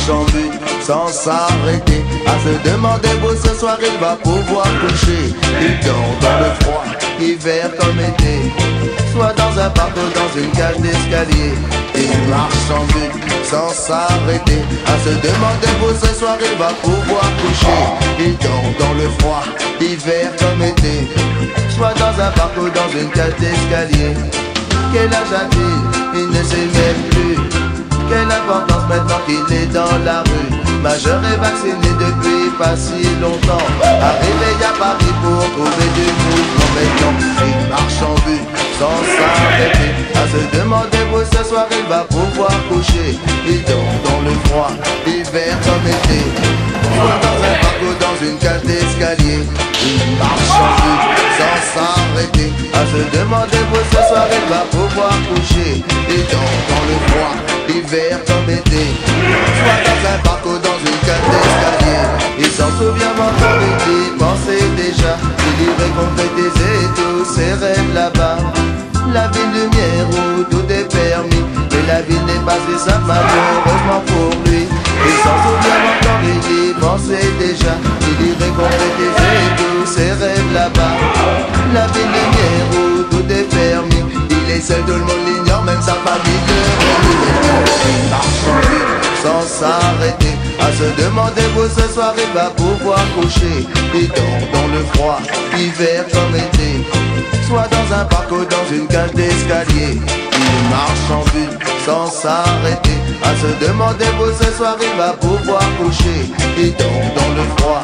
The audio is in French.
marche en but sans s'arrêter, à se demander où ce soir il va pouvoir coucher. Il dort dans le froid, hiver comme été, soit dans un parc ou dans une cage d'escalier. Il marche en but sans s'arrêter, à se demander où ce soir il va pouvoir coucher. Il dort dans le froid, hiver comme été, soit dans un parc ou dans une cage d'escalier. Quel âge a-t-il? Il ne sait même plus. Quelle importance maintenant qu'il est dans la rue, majeur et vacciné depuis pas si longtemps, arrivé à Paris pour trouver du mouvement. Maintenant il marche en but sans s'arrêter, à se demander où ce soir il va pouvoir coucher. Il dort dans le froid, hiver comme été, soit dans un parc ou dans une cage d'escalier. Il marche en but sans s'arrêter, à se demander où ce soir il va pouvoir coucher. Il dort dans le froid, hiver comme été, soit dans un parc ou dans une cage d'escalier. Il s'en souvient maintenant, il pensait déjà, il irait concrétiser tous ses rêves là-bas. La ville lumière où tout est permis, mais la ville n'est pas si simple malheureusement pour lui. Il s'en souvient encore, il pensait déjà, il irait concrétiser tous ses rêves là-bas. La ville lumière où tout est permis, il est seul, tout le monde l'ignore, même sa famille le marche en ville sans s'arrêter, à se demander où ce soir il va pouvoir coucher. Il dort dans le froid, hiver comme été, soit dans un parc ou dans une cage d'escalier. Il marche en but sans s'arrêter, à se demander où ce soir il va pouvoir coucher. Il dort dans le froid,